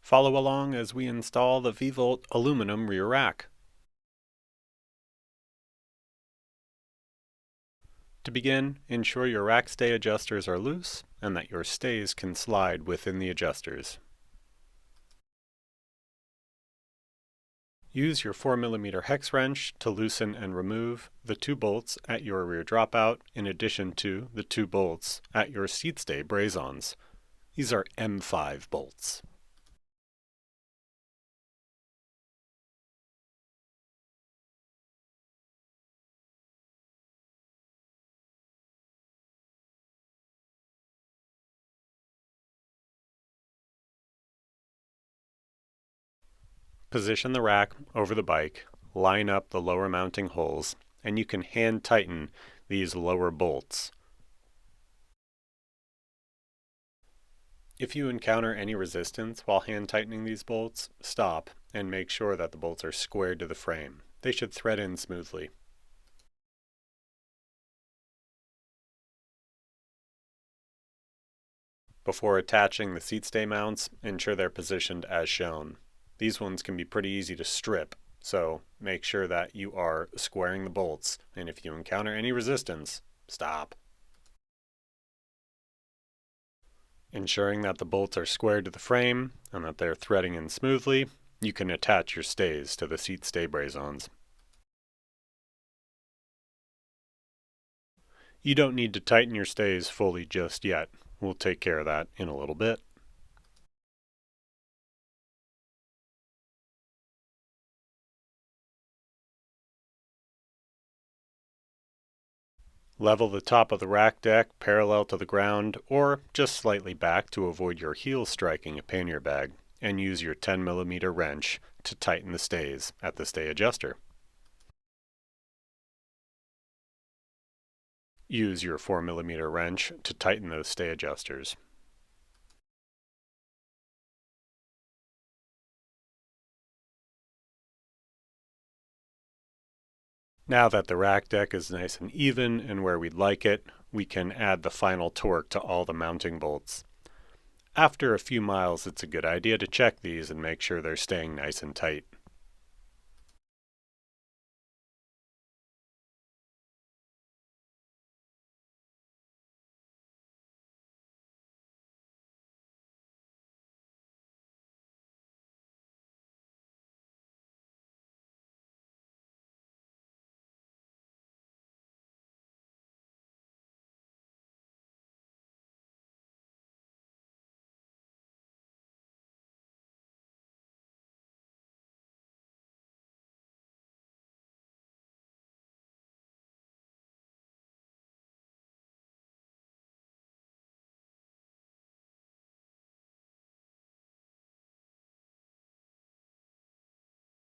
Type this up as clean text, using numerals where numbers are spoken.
Follow along as we install the Vvolt Aluminum Rear Rack. To begin, ensure your rack stay adjusters are loose and that your stays can slide within the adjusters. Use your 4mm hex wrench to loosen and remove the 2 bolts at your rear dropout in addition to the 2 bolts at your seat stay braze-ons. These are M5 bolts. Position the rack over the bike, line up the lower mounting holes, and you can hand tighten these lower bolts. If you encounter any resistance while hand tightening these bolts, stop and make sure that the bolts are squared to the frame. They should thread in smoothly. Before attaching the seat stay mounts, ensure they're positioned as shown. These ones can be pretty easy to strip, so make sure that you are squaring the bolts, and if you encounter any resistance, stop. Ensuring that the bolts are squared to the frame and that they're threading in smoothly, you can attach your stays to the seat stay braze-ons. You don't need to tighten your stays fully just yet. We'll take care of that in a little bit. Level the top of the rack deck parallel to the ground or just slightly back to avoid your heels striking a pannier bag, and use your 10mm wrench to tighten the stays at the stay adjuster. Use your 4mm wrench to tighten those stay adjusters. Now that the rack deck is nice and even and where we'd like it, we can add the final torque to all the mounting bolts. After a few miles, it's a good idea to check these and make sure they're staying nice and tight.